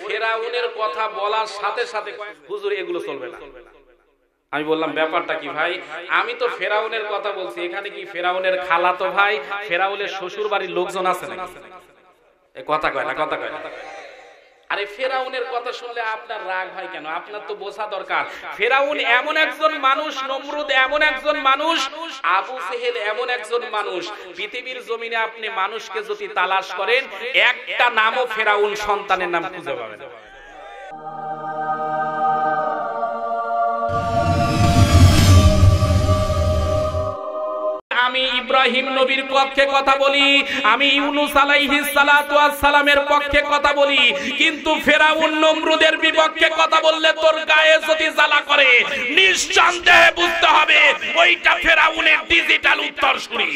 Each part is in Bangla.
ফেরাউনের কথা বলার সাথে সাথে হুজুর এগুলো চলবে না। আমি বললাম ব্যাপারটা কি ভাই? আমি তো ফেরাউনের কথা বলছি, এখানে কি ফেরাউনের খালাতো ভাই, ফেরাউনের শ্বশুর বাড়ির লোকজন আছে নাকি? এই কথা কয় না, কথা কয় না। আরে ফেরাউনের কথা শুনলে আপনার রাগ হয় কেন? আপনার তো বোঝা দরকার ফেরাউন এমন একজন মানুষ, নমরুদ এমন একজন মানুষ, আবু জেহেল এমন একজন মানুষ। পৃথিবীর জমিনে আপনি মানুষকে যদি তালাশ করেন, একটা নামও ফেরাউন সন্তানের নাম খুঁজে পাবেন না। আমি ইব্রাহিম নবীর পক্ষে কথা বলি, আমি ইউনূস আলাইহিস সালাতু ওয়াস সালামের পক্ষে কথা বলি, কিন্তু ফেরাউন নমরুদের বিপক্ষে কথা বললে তোর গায়ে যদি জ্বালা করে, নিঃসন্দেহে বুঝতে হবে ওইটা ফেরাউনের ডিজিটাল উত্তরসূরি।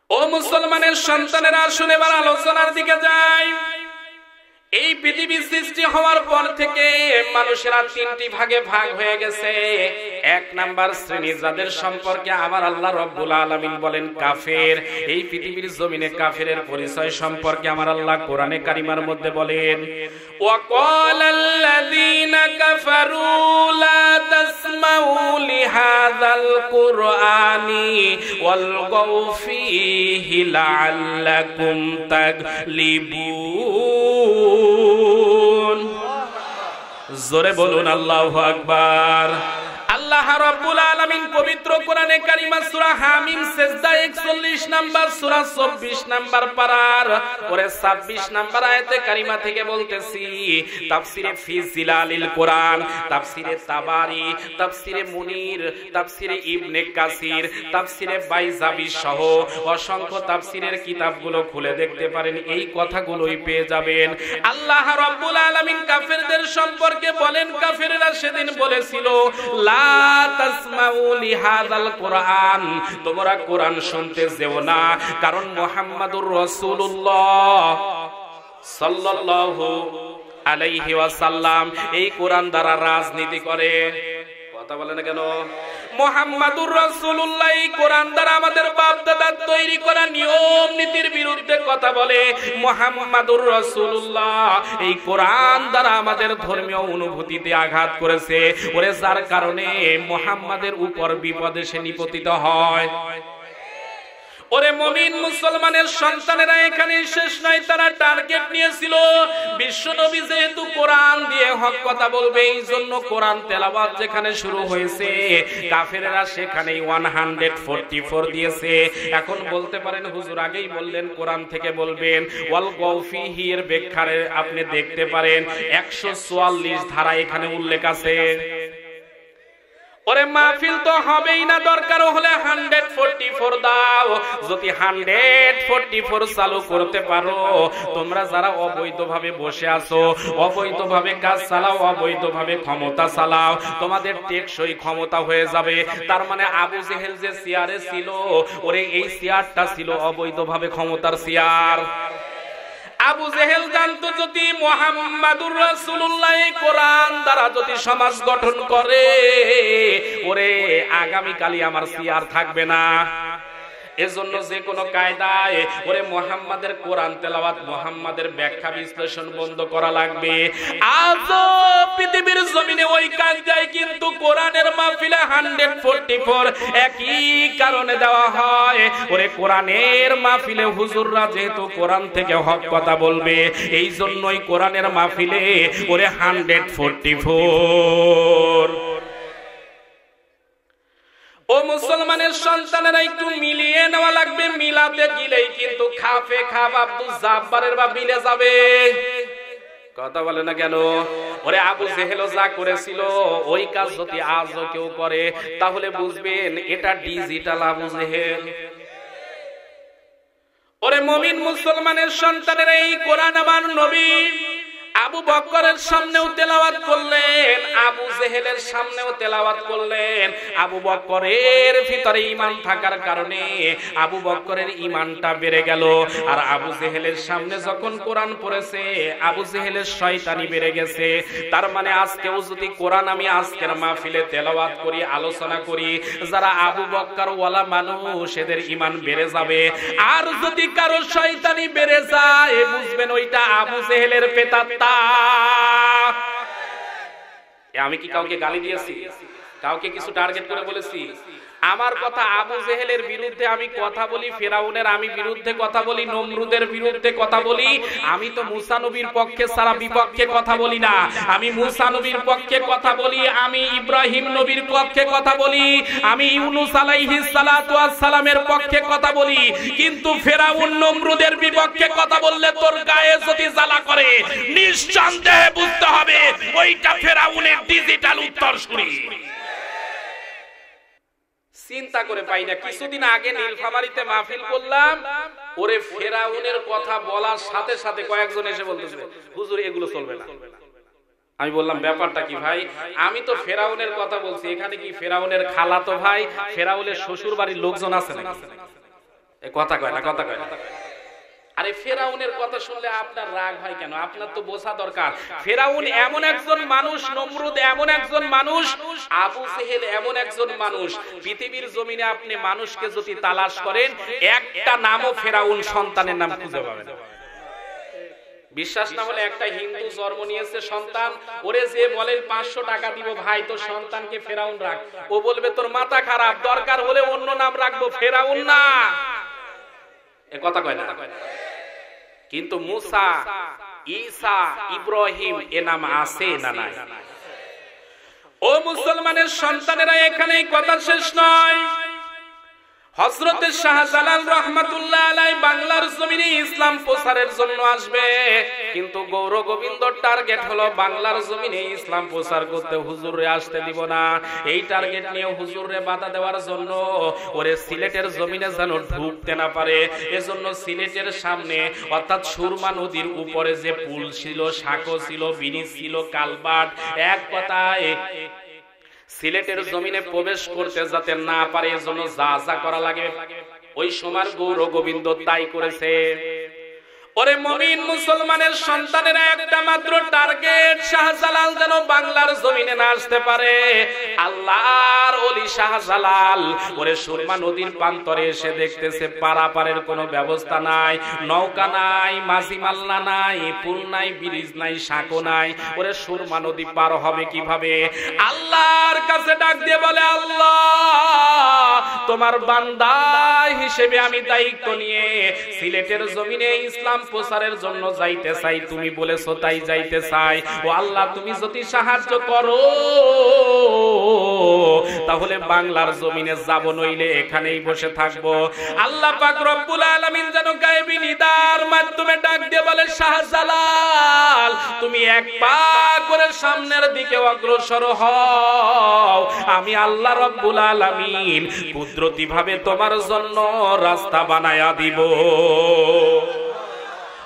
ও মুসলমানের সন্তানেরা, শুনে এবার আলোচনার দিকে যাই। এই পৃথিবী সৃষ্টি হওয়ার পর থেকে মানুষেরা তিনটি ভাগে ভাগ হয়ে গেছে। এক নাম্বার শ্রেণী, যাদের সম্পর্কে আমার আল্লাহ রব্বুল আলামিন বলেন কাফের। এই পৃথিবীর জমিনে কাফেরের পরিচয় সম্পর্কে আমার আল্লাহ কোরআনে কারিমার মধ্যে বলেন, ওয়াকালাল্লাযীনা কাফারু লা তাসমাউ লিহাযাল কুরআনি ওয়ালগাউ ফীহি লাআল্লাকুম তাগলিবুন। জোরে বলুন আল্লাহু আকবার। আল্লাহ রাব্বুল আলামিন পবিত্র কোরআনে কারিমা সূরা হামিম সিজদা 41 নাম্বার সূরা 24 নাম্বার পারার ওরে 26 নাম্বার আয়াতে কারিমা থেকে বলতেছি, তাফসিরে ফি জিলালিল কোরআন, তাফসিরে তাবারি, তাফসিরে মুনির, তাফসিরে ইবনে কাসির, তাফসিরে বাইজাবি সহ অসংখ্য তাফসিরের কিতাবগুলো খুলে দেখতে পারেন, এই কথাগুলোই পেয়ে যাবেন। আল্লাহ রাব্বুল আলামিন কাফেরদের সম্পর্কে বলেন, কাফেররা সেদিন বলেছিল লা তাসমাউ লিহাযাল কুরআন, তোমরা কোরআন শুনতে যেও না, কারণ মুহাম্মাদুর রাসূলুল্লাহ সাল্লাল্লাহু আলাইহি ওয়াসাল্লাম এই কোরআন দ্বারা রাজনীতি করে। কথা বলে না কেন? মুহাম্মাদুর রাসূলুল্লাহ এই কোরআন দ্বারা আমাদের বাপ দাদার তৈরি করা নিয়ম নীতির বিরুদ্ধে কথা বলে। মুহাম্মাদুর রাসূলুল্লাহ এই কোরআন দ্বারা আমাদের ধর্মীয় অনুভূতিতে আঘাত করেছে, ওরে যার কারণে মুহাম্মাদের উপর বিপদে সে নিপতিত হয়। ওরে মুমিন মুসলমানের সন্তানেরা, এখানে শেষ নয়, তারা টার্গেট নিয়েছিল বিশ্ব নবী যেহেতু কোরআন দিয়ে হক কথা বলবে, এই জন্য কোরআন তেলাওয়াত যেখানে শুরু হয়েছে কাফেররা সেখানেই 144 দিয়েছে। এখন বলতে পারেন হুজুর আগেই বললেন কোরআন থেকে বলবেন, ওয়াল গৌফিহি এর ব্যাখ্যারে আপনি দেখতে পারেন 144 ধারা এখানে উল্লেখ আছে। ওরে মাহফিল তো হবেই না, দরকার হলে 144 দাও। যদি 144 চালু করতে পারো, তোমরা যারা অবৈধভাবে বসে আছো, অবৈধভাবে কাজ চালাও, অবৈধভাবে ক্ষমতা চালাও, তোমাদের টেকসই ক্ষমতা হয়ে যাবে। তার মানে আবু জেহেল যে চেয়ারে ছিল, ওরে এই চেয়ারটা ছিল অবৈধভাবে ক্ষমতার চেয়ার। আবু জেহেল জানতো যদি মুহাম্মাদুর রাসূলুল্লাহ কোরআন দ্বারা যদি সমাজ গঠন করে, ওরে আগামীকালই আমার চেয়ার থাকবে না। এজন্য যে কোনো কায়দায় ওরে মুহাম্মাদের কোরআন তেলাওয়াত, মুহাম্মাদের ব্যাখ্যা বিশ্লেষণ বন্ধ করা লাগবে। আজ পৃথিবীর জমিনে ওই কায়দায় কিন্তু কোরআনের মাহফিলে 144 একই কারণে দেওয়া হয়। ওরে কোরআনের মাহফিলে হুজুররা যেহেতু কোরআন থেকে হক কথা বলবে, এই জন্যই কোরআনের মাহফিলে ওরে 144। ও মুসলমানের সন্তানেরা, একটু মিলিয়ে নেওয়া লাগবে। মিলাতে গেলেই কিন্তু খাফে খাব আব্দুল জাব্বারের বা মিলে যাবে। কথা বলে না কেন? ওরে আবু জেহেল যা করেছিল ওই কাজ যদি আজও কেউ করে, তাহলে বুঝবেন এটা ডিজিটাল আবু জেহেল। ওরে মুমিন মুসলমানের সন্তানেরা, এই কোরআন আমার নবী আবু বকরের সামনেও তেলাওয়াত করলেন, আবু জেহেলের সামনেও তেলাওয়াত করলেন। আবু বকরের ভিতরে ঈমান থাকার কারণে আবু বকরের ঈমানটা বেড়ে গেল। আর আবু জেহেলের সামনে যখন কোরআন পড়েছে, আবু জেহেলের শয়তানি বেড়ে গেছে। তার মানে আজকেও যদি কোরআন আমি আজকের মাহফিলে তেলাওয়াত করি, আলোচনা করি, যারা আবু বকর ওয়ালা মানুষ এদের ঈমান বেড়ে যাবে। আর যদি কারো শয়তানি বেড়ে যায়, বুঝবেন ওইটা আবু জেহেলের পেতাত্তা। আমি কি কাউকে গালি দিয়েছি? কাউকে কিছু টার্গেট করে বলেছি? আমার কথা আবু জেহেলের বিরুদ্ধে আমি কথা বলি, ফেরাউনের আমি বিরুদ্ধে কথা বলি, নমরুদের বিরুদ্ধে কথা বলি। আমি তো মুসা নবীর পক্ষে ছাড়া বিপক্ষে কথা বলি না। আমি মুসা নবীর পক্ষে কথা বলি, আমি ইব্রাহিম নবীর পক্ষে কথা বলি, আমি ইউনুস আলাইহিস সালাতু ওয়াস সালামের পক্ষে কথা বলি। কিন্তু ফেরাউন নমরুদের বিপক্ষে কথা বললে তোর গায়ে যদি জ্বালা করে, নিঃসন্দেহে বুঝতে হবে ওইটা ফেরাউনের ডিজিটাল উত্তরসূরি। চিন্তা করে পাই না। কিছুদিন আগে নীলফামারীতে মাহফিল করলাম, ওরে ফেরাউনের কথা বলার সাথে সাথে কয়েকজন এসে বলতেছে, হুজুর এগুলো চলবে না। আমি বললাম ব্যাপারটা কি ভাই? আমি তো ফেরাউনের কথা বলছি, এখানে কি ফেরাউনের খালাতো ভাই, ফেরাউনের শ্বশুর বাড়ির লোকজন আছে নাকি? এ কথা কয় না, কথা কয় না। আরে ফেরাউনের কথা শুনলে আপনার রাগ হয় কেন? আপনার তো বোঝা দরকার ফেরাউন এমন একজন মানুষ, নমরুদ এমন একজন মানুষ, আবু জেহেল এমন একজন মানুষ। পৃথিবীর জমিনে আপনি মানুষকে যদি তালাশ করেন, একটা নামও ফেরাউন সন্তানের নাম খুঁজে পাবেন না। বিশ্বাস না হলে একটা হিন্দু জন্ম নিয়েছে সন্তান, ওরে যে বলেন 500 টাকা দিব ভাই তোর সন্তানকে ফেরাউন রাখ, ও বলবে তোর মাথা খারাপ, দরকার হলে অন্য নাম রাখবো, ফেরাউন না। এ কথা কয় না। কিন্তু মুসা, ঈসা, ইব্রাহিম এ নাম আছে না নাই? ও মুসলমানের সন্তানেরা, এখানে কথা শেষ নয়। হযরত শাহজালাল রাহমাতুল্লাহ আলাইহি বাংলার জমিনে ইসলাম প্রচারের জন্য আসবে, কিন্তু গৌর গোবিন্দর টার্গেট হলো বাংলার জমিনে ইসলাম প্রচার করতে হুজুরে আসতে দিব না। এই টার্গেট নিয়ে হুজুরে বাধা দেওয়ার জন্য ওরে সিলেটের জমিনে যেন ঢুকতে না পারে, এজন্য সিলেটের সামনে অর্থাৎ সুরমা নদীর উপরে যে পুল ছিল, সাঁকো ছিল, ব্রিজ ছিল, কালভার্ট, এক কথায় সিলেটের জমিনে প্রবেশ করতে যাতে না পারে, এজন্য যা যা করা লাগে ওই সময় গৌর গোবিন্দ তাই করেছে। ওরে মুমিন মুসলমানের সন্তানেরা, একটা মাত্র টার্গেট, শাহজালাল যেন বাংলার জমিনে না আসতে পারে। আল্লাহর ওলি শাহজালাল ওরে সুরমা নদীর প্রান্তরে এসে দেখতেছে পারাপারের কোনো ব্যবস্থা নাই, নৌকা নাই, মাঝি মাল্লা নাই, পুল নাই, ব্রিজ নাই, সাঁকো নাই। ওরে সুরমা নদী পার হবে কিভাবে? আল্লাহর কাছে ডাক দিয়ে বলে, আল্লাহ তোমার বান্দা হিসেবে আমি দায়িত্ব নিয়ে সিলেটের জমিনে ইসলাম প্রচারের জন্য যাইতে চাই, তুমি বলেছো তাই যাইতে চাই। ও আল্লাহ, তুমি যদি সাহায্য করো তাহলে বাংলার জমিনে যাব, নইলে এখানেই বসে থাকবো। আল্লাহ পাক রব্বুল আলামিন যেন গায়েবী নিদার মাধ্যমে ডাক দিয়ে বলে, শাহজালাল তুমি এক পা করে সামনের দিকে অগ্রসর হও, আমি আল্লাহ রব্বুল আলামিন কুদরতি ভাবে তোমার জন্য রাস্তা বানায়া দিব।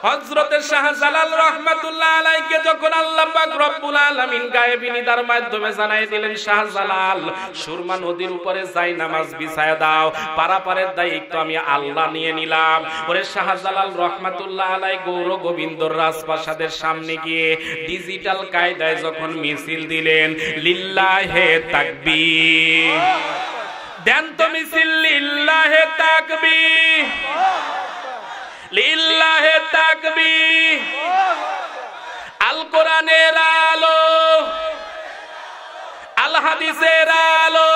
হযরত শাহজালাল রাহমাতুল্লাহ আলাইহিকে যখন আল্লাহ পাক রব্বুল আলামিন গায়েবী নিদার মাধ্যমে জানাই দিলেন, শাহজালাল সুরমা নদীর উপরে যাই নামাজ বিছায়া দাও, পারাপারের দায়িত্ব আমি আল্লাহ নিয়ে নিলাম। ওরে শাহজালাল রাহমাতুল্লাহ আলাইহি গৌর গোবিন্দর রাজপ্রাসাদের সামনে গিয়ে ডিজিটাল কায়দায় যখন মিছিল দিলেন, লিল্লাহে তাকবীর দেন তো মিছিল, লিল্লাহে তাকবীর, লিল্লাহে তাকবীর। আল কোরআনের আলো, আল হাদিসের আলো,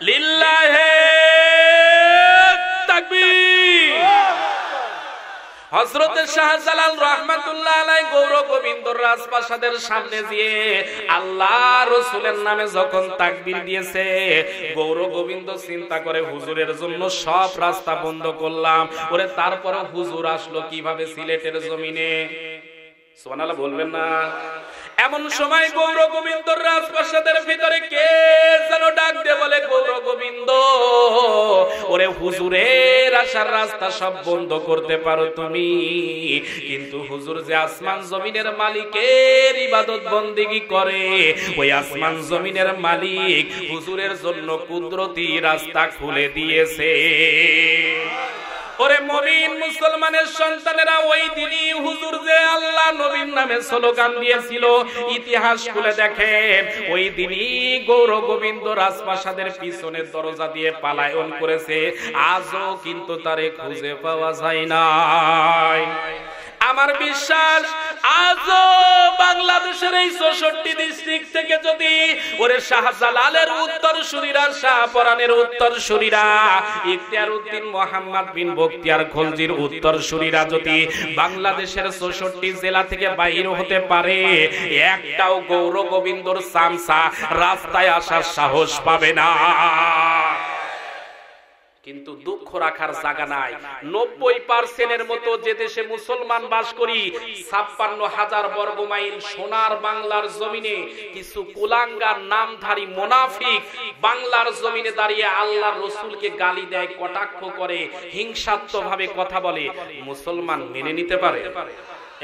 লিল্লাহে তাকবীর। হযরত শাহজালাল রাহমাতুল্লাহ আলাইহি গৌর গোবিন্দর রাজপ্রাসাদের সামনে দিয়ে আল্লাহ রাসূলের নামে যখন তাকবীর দিয়েছে, গৌর গোবিন্দ চিন্তা করে হুজুরের জন্য সব রাস্তা বন্ধ করলাম। ওরে তারপরে হুজুর আসলো কিভাবে সিলেটের জমিনে? সুবহানাল্লাহ বলবেন না? এমন সময় গৌর গোবিন্দর রাজপ্রাসাদের ভিতরে কে যেন ডাক দিয়ে বলে, গৌর গোবিন্দ, ওরে হুজুরের আসার রাস্তা সব বন্ধ করতে পারো তুমি, কিন্তু হুজুর যে আসমান জমিনের মালিকের ইবাদত বন্দেগী করে, ওই আসমান জমিনের মালিক হুজুরের জন্য কুদরতি রাস্তা খুলে দিয়েছে। ওরে মুমিন মুসলমানের সন্তানেরা, ওই দিনই হুজুর যে আল্লাহ নবীর নামে স্লোগান দিয়েছিল, ইতিহাস খুলে দেখেন, ওই দিনই গৌর গোবিন্দ রাজপ্রাসাদের পিছনের দরজা দিয়ে পলায়ন করেছে। আজও কিন্তু তারে খুঁজে পাওয়া যায় নাই। আমার বিশ্বাস আজও বাংলাদেশের এই ৬৪ ডিস্ট্রিক্ট থেকে যদি ওরে শাহজালালের উত্তরসূরিরা, শাহপরানের উত্তরসূরিরা, ইখতিয়ার উদ্দিন মোহাম্মদ বিন বখতিয়ার খলজির উত্তরসূরিরা যদি বাংলাদেশের ৬৪ জেলা থেকে বাইরে হতে পারে, একটাও গৌর গোবিন্দর সামসা রাস্তায় আসার সাহস পাবে না। কিন্তু দুঃখ রাখার জায়গা নাই। ৯০% মতো যে দেশে মুসলমান বাস করি, ৫৬,০০০ বর্গ মাইল সোনার বাংলার জমিনে কিছু কুলাঙ্গার নামধারী মুনাফিক বাংলার জমিনে দাঁড়িয়ে আল্লাহর রাসূলকে গালি দেয়, কটাক্ষ করে, হিংসাত্মকভাবে কথা বলে, মুসলমান মেনে নিতে পারে?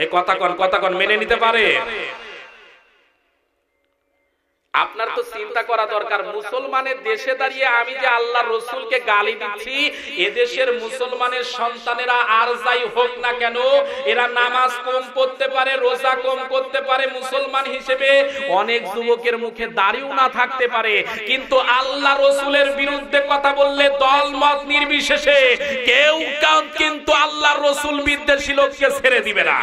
এই কথা কন মেনে নিতে পারে? আপনার তো চিন্তা করা দরকার, মুসলমানের দেশে দাঁড়িয়ে আমি যে আল্লাহর রাসূলকে গালি দিচ্ছি, এদেশের মুসলমানের সন্তানেরা আর যাই হোক না কেন, এরা নামাজ কম পড়তে পারে, রোজা কম করতে পারে, মুসলমান হিসেবে অনেক যুবকের মুখে দাড়িও না থাকতে পারে, কিন্তু আল্লাহর রাসূলের বিরুদ্ধে কথা বললে দল মত নির্বিশেষে কেউ কিন্তু আল্লাহর রাসূল বিদ্বেষী লোককে ছেড়ে দিবে না।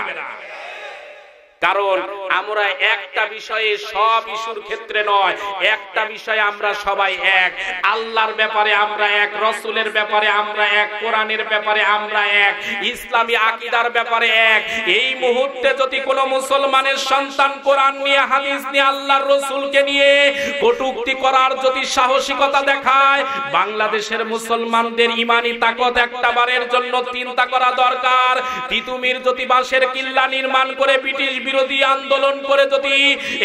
কারণ আমরা একটা বিষয়ে, সব ইস্যুর ক্ষেত্রে নয়, একটা বিষয়ে আমরা সবাই এক, আল্লাহর ব্যাপারে আমরা এক, রাসূলের ব্যাপারে আমরা এক, কোরআনের ব্যাপারে আমরা এক, ইসলামী আকীদার ব্যাপারে এক। এই মুহূর্তে যদি কোনো মুসলমানের সন্তান কোরআন নিয়ে, হাদিস নিয়ে, আল্লাহর রাসূলকে নিয়ে কটূক্তি করার যদি সাহসিকতা দেখায়, বাংলাদেশের মুসলমানদের ঈমানি তাকত একটা বারের জন্য চিন্তা করা দরকার। তিতুমির যদি বাঁশের কিল্লা নির্মাণ করে ব্রিটিশ বিরোধী আন্দোলন করে যদি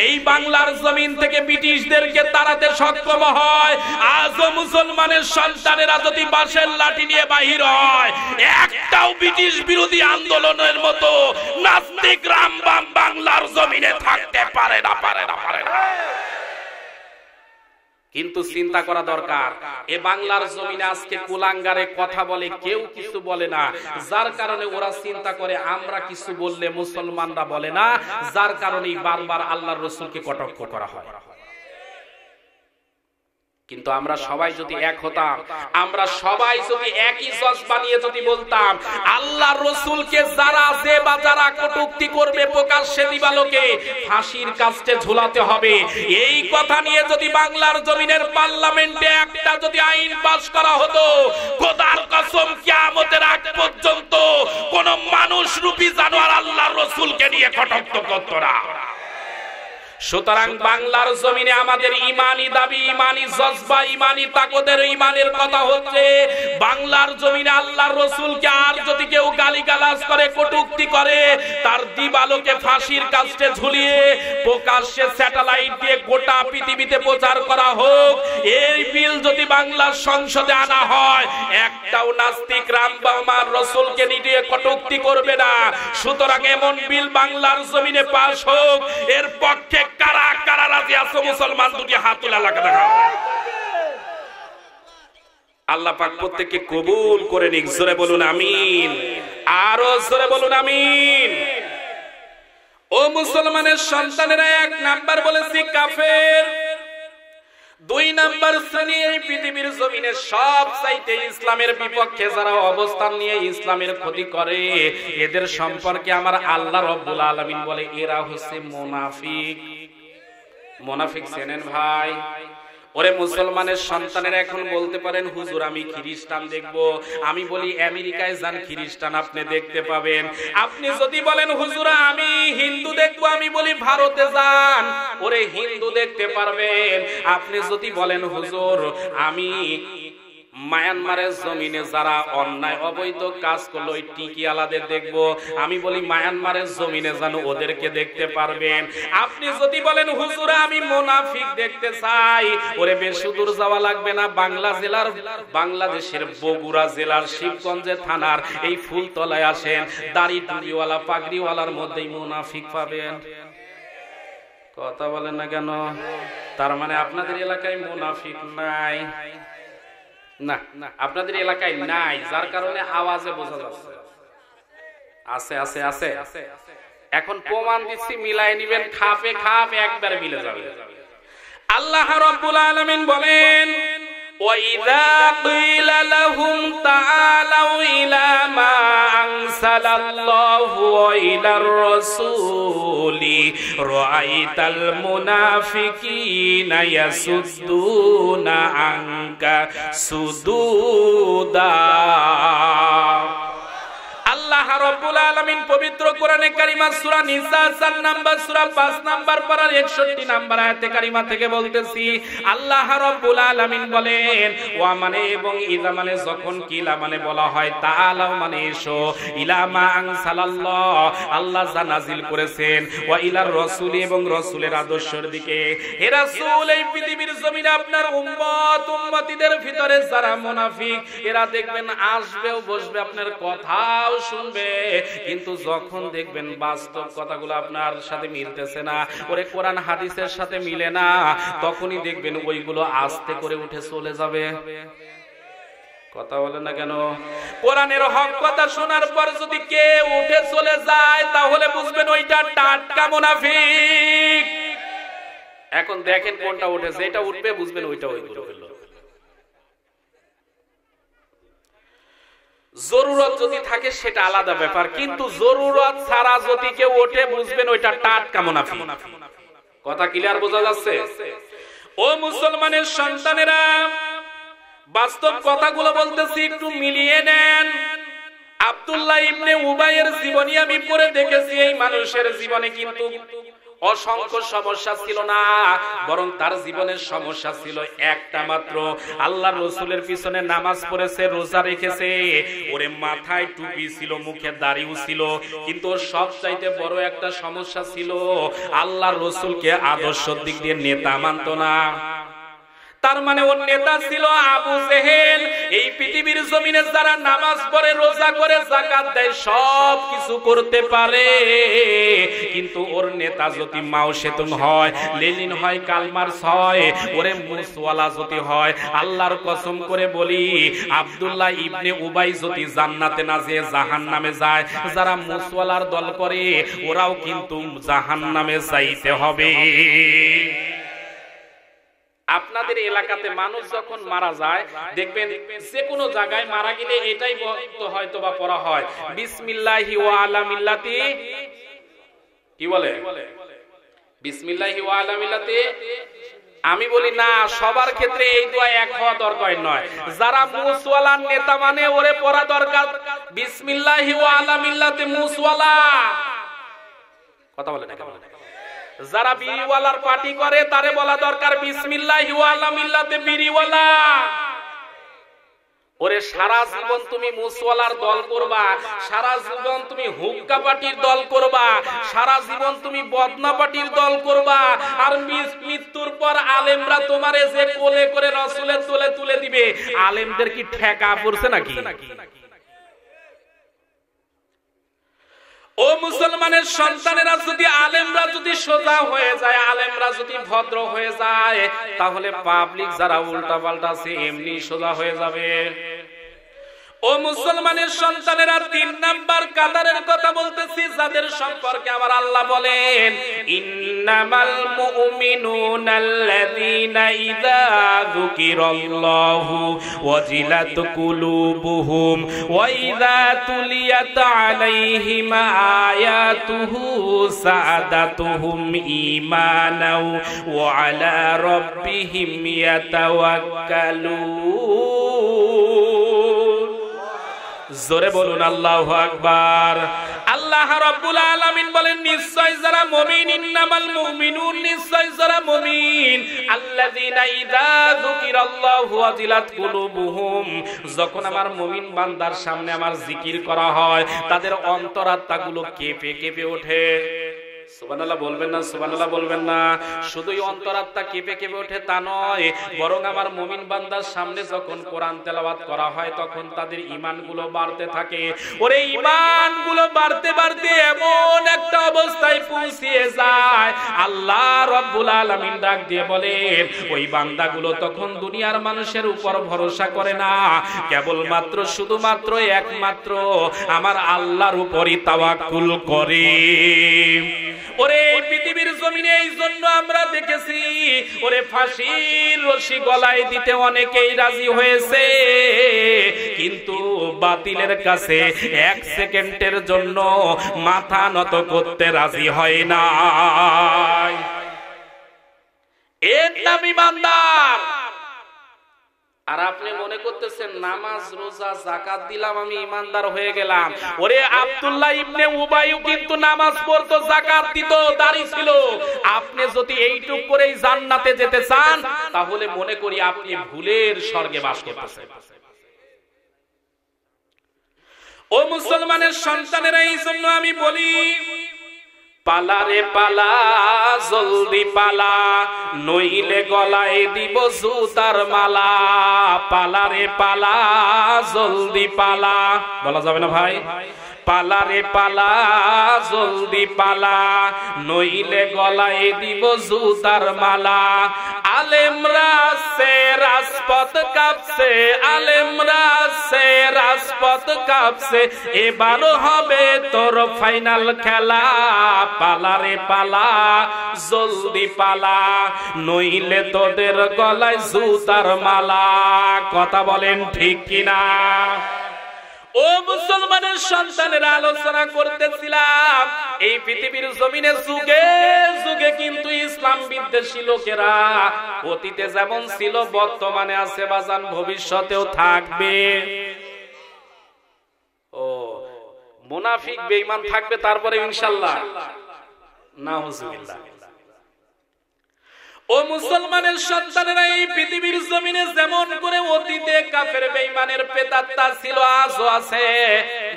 এই বাংলার জমিন থেকে ব্রিটিশদেরকে তাড়াতে সক্ষম হয়, আজও মুসলমানের সন্তানেরা যদি বাঁশের লাঠি নিয়ে বাহির হয়, একটাও ব্রিটিশ বিরোধী আন্দোলনের মতো নাস্তিক রামবাম বাংলার জমিনে থাকতে পারে না। কিন্তু চিন্তা করা দরকার, এ বাংলার জমিনে আজকে কুলাঙ্গারে কথা বলে, কেউ কিছু বলে না, যার কারণে ওরা চিন্তা করে আমরা কিছু বললে মুসলমানরা বলে না, যার কারণেই বারবার আল্লাহর রাসূলকে কটাক্ষ করা হয়। কিন্তু আমরা সবাই যদি এক হতাম, আমরা সবাই যদি একই জজবা নিয়ে যদি বলতাম, আল্লাহর রাসূলকে যারা যে বা যারা কটূক্তি করবে প্রকাশ্যে দিবালোকে ফাঁসির কাস্টে ঝুলাতে হবে, এই কথা নিয়ে যদি বাংলার জমিনের পার্লামেন্টে একটা যদি আইন পাস করা হতো, খোদার কসম কিয়ামতের আগ পর্যন্ত কোন মানুষ রূপী জানোয়ার আল্লাহর রাসূলকে নিয়ে কটাক্ষ করত না। সুতরাং বাংলার জমিনে আমাদের ইমানি দাবি, ইমানি জজবা, ইমানি তাকদের, ইমানের কথা হচ্ছে, বাংলার জমিনে আল্লাহর রাসূলকে আর যদি কেউ গালিগালাজ করে, কটূক্তি করে, তার দিবালোকে ফাঁসির কাস্টে ঝুলিয়ে প্রকাশ্যে স্যাটেলাইট দিয়ে গোটা পৃথিবীতে প্রচার করা হোক। এই বিল যদি বাংলার সংসদে আনা হয়, একটাও নাস্তিক রামবামার রাসূলকে নিয়ে কটূক্তি করবে না। সুতরাং এমন বিল বাংলার জমিনে পাস হোক, এর পক্ষে কারা কারা রাজি আছো? মুসলমান দুটি হাত তুলে লাগা দেখাও। আল্লাহ পাক প্রত্যেককে কবুল করে নিক। জোরে বলুন আমিন, আরো জোরে বলুন আমিন। ও মুসলমানের সন্তানেরা, এক নাম্বার বলেছি কাফের, ২ নাম্বার শ্রেণী এই পৃথিবীর জমিনে সব চাইতে ইসলামের বিপক্ষে যারা অবস্থান নিয়ে ইসলামের ক্ষতি করে, এদের সম্পর্কে আমার আল্লাহ রাব্বুল আলামিন বলে এরা হচ্ছে মুনাফিক। মুনাফিক চেনেন ভাই? ওরে মুসলমানের সন্তানেরা এখন বলতে পারেন, হুজুর আমি খ্রিস্টান দেখব। আমি বলি আমেরিকায় যান, খ্রিস্টান আপনি দেখতে পাবেন। আপনি যদি বলেন হুজুর আমি হিন্দু দেখবো, আমি বলি ভারতে যান, ওরে হিন্দু দেখতে পারবেন। আপনি যদি বলেন হুজুর আমি মায়ানমারের জমিনে যারা অন্যায় অবৈধ কাজ করলো ওই টিকিয়ালাদের দেখবো। আমি বলি মায়ানমারের জমিনে যেন ওদেরকে দেখতে পারবেন। আপনি যদি বলেন হুজুর আমি মুনাফিক দেখতে চাই, ওরে বেশি দূর যাওয়া লাগবে না, বাংলাদেশের বগুড়া জেলার শিবগঞ্জে থানার এই ফুলতলায় আসেন, দাড়ি টুপিওয়ালা পাগড়িওয়ালার মধ্যেই মুনাফিক পাবেন। কথা বলেন না কেন? তার মানে আপনাদের এলাকায় মুনাফিক নাই? না, আপনাদের এলাকায় নাই, যার কারণে আওয়াজে বোঝা যাচ্ছে আছে আছে আছে আছে। এখন প্রমাণ দিচ্ছি, মিলাই নিবেন, খাপে খাপ একবার মিলে যাবে। আল্লাহ রাব্বুল আলামিন বলেন وَإِذَا قِيلَ لَهُمْ تَعَالَوْا إِلَى مَا أَنزَلَ اللَّهُ وَإِلَى الرَّسُولِ رَأَيْتَ الْمُنَافِقِينَ يَصُدُّونَ عَنكَ صُدُودًا। আল্লাহ রাব্বুল আলামিন পবিত্র কোরআনে কারিমা সূরা নিসা 4 নাম্বার সূরা 5 নাম্বার পারার 61 নাম্বার আয়াতে কারিমা থেকে বলতেছি, আল্লাহ রাব্বুল আলামিন বলেন ওয়া মানে এবং ইযা মানে যখন, কিলা মানে বলা হয়, তাআলা মানে এসো, ইলা মা আনসালাল্লাহ আল্লাহ যা নাজিল করেছেন, ওয়া ইলার রাসূল এবং রাসূলের আদর্শের দিকে। হে রাসূল, এই পৃথিবীর জমিনে আপনার উম্মতিদের ভিতরে যারা মুনাফিক এরা দেখবেন আসবেও বসবে, আপনার কথাও শুনবে, কিন্তু যখন দেখবেন বাস্তব কথাগুলো আপনার সাথে মিলতেছে না, ওরে কোরআন হাদিসের সাথে মিলে না, তখনই দেখবেন ওইগুলো আস্তে করে উঠে চলে যাবে। কথা বলে না কেন? কোরআনের হক কথা শোনার পর যদি কেউ উঠে চলে যায় তাহলে বুঝবেন ওইটা টাটকা মুনাফিক। এখন দেখেন কোনটা উঠেছে, এটা উঠবে বুঝবেন ওইটা ওই করে ফেললো। জরুরত যদি থাকে সেটা আলাদা ব্যাপার, কিন্তু জরুরত ছাড়া যদি কেউ ওঠে বুঝবেন ওইটা টাটকা মুনাফিক। কথা ক্লিয়ার বোঝা যাচ্ছে? ও মুসলমানের সন্তানেরা, বাস্তব কথাগুলো বলতেছি, একটু মিলিয়ে নেন। আব্দুল্লাহ ইবনে উবাইয়ের জীবনী আমি পড়ে দেখেছি, এই মানুষের জীবনে কিন্তু অসংখ্য সমস্যা ছিল না, বরং তার জীবনের সমস্যা ছিল একটা মাত্র। আল্লাহর রাসূলের পিছনে নামাজ পড়েছে, রোজা রেখেছে, ওরে মাথায় টুপি ছিল, মুখে দাড়িও ছিল, কিন্তু ওর সবচাইতে বড় একটা সমস্যা ছিল আল্লাহর রাসূলকে আদর্শের দিক দিয়ে নেতা মানত না। তার মানে ওর নেতা ছিল আবু জেহেল। এই পৃথিবীর জমিনে যারা নামাজ পড়ে, রোজা করে, যাকাত দেয়, সব কিছু করতে পারে, কিন্তু ওর নেতা যদি মাও সেতুন হয়, লেনিন হয়, কালমার্স হয়, ওরে মুসওয়ালা যদি হয়, আল্লাহর কসম করে বলি আব্দুল্লাহ ইবনে উবাই যদি জান্নাতে না যেয়ে জাহান্নামে যায়, যারা মুসওয়ালার দল করে ওরাও কিন্তু জাহান্নামে যাইতে হবে। আপনাদের এলাকাতে মানুষ যখন মারা যায় দেখবেন যে কোনো জায়গায় মারা গেলে এটাই হয়তো বা পড়া হয়, বিসমিল্লাহি ওয়া আলা মিল্লাতি, কি বলে? বিসমিল্লাহি ওয়া আলা মিল্লাতি। আমি বলি না, সবার ক্ষেত্রে এই দোয়া এক হওয়া দরকার নয়। যারা মুসওয়ালার নেতা মানে ওরে পড়া দরকার বিসমিল্লাহি ওয়া আলা মিল্লাতি মুসওয়ালা। কথা বলে না, কেমন? যারা বিড়িওয়ালার পার্টি করে তারে বলা দরকার বিসমিল্লাহি ওয়া আলা মিল্লাতি বিড়িওয়ালা। ওরে সারা জীবন তুমি মুসওয়ালার দল করবা, সারা জীবন তুমি হুক্কা পার্টির দল করবা, সারা জীবন তুমি বদনা পার্টির দল করবা, আর মৃত্যুর পর আলেমরা তোমারে যে কোলে করে রাসূলের তোলে তুলে দিবে, আলেমদের কি ঠেকা পড়ছে নাকি? ও মুসলমানের সন্তানেরা, যদি আলেমরা যদি সোজা হয়ে যায়, আলেমরা যদি ভদ্র হয়ে যায়, তাহলে পাবলিক যারা উল্টা পাল্টা আছে এমনি সোজা হয়ে যাবে। ও মুসলমানের সন্তানেরা, 3 নাম্বার কাতারের কথা বলতেছি, যাদের সম্পর্কে আমার আল্লাহ বলেন ইন্নামাল মুমিনুনাল্লাযীনা ইযা যুকিরাল্লাহু ওয়াজিলাত কুলুবুহুম ওয়া ইযা তুলিয়াত আলাইহিম আয়াতুহু সাদাতুহুম ঈমানাও ওয়া আলা রাব্বিহিম ইয়াতাওয়াক্কালুন। জোরে বলুন আল্লাহু আকবার। আল্লাহ আল্লাহ রাব্বুল আলামিন বলেন নিশ্চয় যারা মুমিন ইন্নামাল মুমিনুন নিশ্চয় যারা মুমিন আল্লাযীনা ইযা যুকিরাল্লাহু ওয়াজিলাত কুলুবুহুম যখন আমার মুমিন বান্দার সামনে আমার জিকির করা হয় তাদের অন্তরাত্মাগুলো কেঁপে কেঁপে ওঠে সুবহানাল্লাহ বলবেন না সুবহানাল্লাহ বলবেন না শুধুই অন্তরাত্মা কেঁপে কেঁপে ওঠে তা নয় বরং আমার মুমিন বান্দার সামনে যখন কোরআন তেলাওয়াত করা হয় তখন তাদের ঈমানগুলো বাড়তে থাকে ওরে ঈমানগুলো বাড়তে বাড়তে এমন একটা অবস্থায় পৌঁছিয়ে যায় আল্লাহ রাব্বুল আলামিন ডাক দিয়ে বলেন ওই বান্দাগুলো তখন দুনিয়ার মানুষের উপর ভরসা করে না কেবলমাত্র শুধুমাত্র একমাত্র আমার আল্লাহর উপরই তাওয়াক্কুল করে ওরে পৃথিবীর জমিনে এই জন্য আমরা দেখেছি ওরে ফাঁসির রশি গলায় দিতে অনেকেই রাজি হয়েছে কিন্তু বাতিলের কাছে এক সেকেন্ডের জন্য মাথা নত করতে রাজি হয় না এর নাম ঈমানদার আর আপনি মনে করতেছেন নামাজ রোজা যাকাত দিলাম আমি ঈমানদার হয়ে গেলাম ওরে আব্দুল্লাহ ইবনে উবাইও কিন্তু নামাজ পড়তো যাকাত দিত দাড়ি ছিল আপনি যদি এইটুক করেই জান্নাতে যেতে চান তাহলে মনে করি আপনি ভুলের স্বর্গে বাস করতেছেন ও মুসলমানের সন্তানেরা এই জন্য আমি বলি পালা রে পালা জলদি পালা নইলে গলায় দিব জুতার মালা পালা রে পালা জলদি পালা বলা যাবে না ভাই পালা রে পালা জলদি পালা নইলে গলায় দিব জুতার মালা আলেমরা সে রাজপথ কাঁপছে আলেমরা সে রাজপথ কাঁপছে এবার হবে তোর ফাইনাল খেলা পালা রে পালা জলদি পালা নইলে তোদের গলায় জুতার মালা কথা বলেন ঠিক কিনা ও মুসলমানের সন্তানেরা আলোচনা করতেছিলাম এই পৃথিবীর জমিনে যুগে যুগে কিন্তু ইসলাম বিদ্বেষী লোকেরা অতীতে যেমন ছিল বর্তমানে আছে বাজান ভবিষ্যতেও থাকবে ও মুনাফিক বেঈমান থাকবে তারপরে ইনশাআল্লাহ নাউজুবিল্লাহ ও মুসলমানের সন্তানেরা এই পৃথিবীর জমিনে যেমন করে অতীতে কাফের বেঈমানের প্রেতাত্মা ছিল আজও আছে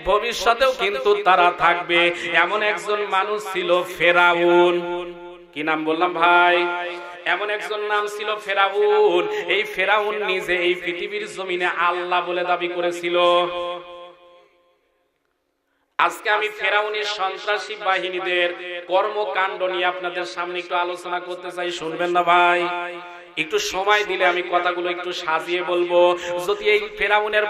ভবিষ্যতেও কিন্তু তারা থাকবে এমন একজন মানুষ ছিল ফেরাউন কি নাম বললাম ভাই এমন একজন নাম ছিল ফেরাউন এই ফেরাউন নিজে এই পৃথিবীর জমিনে আল্লাহ বলে দাবি করেছিল আজকে আমি ফেরাউনের সন্ত্রাসী বাহিনীদের কর্মকাণ্ড নিয়ে আপনাদের সামনে একটু আলোচনা করতে চাই শুনবেন না ভাই একটু সময় দিলে আমি কথাগুলো একটু সাজিয়ে বলবো যদি এই ফেরাউনের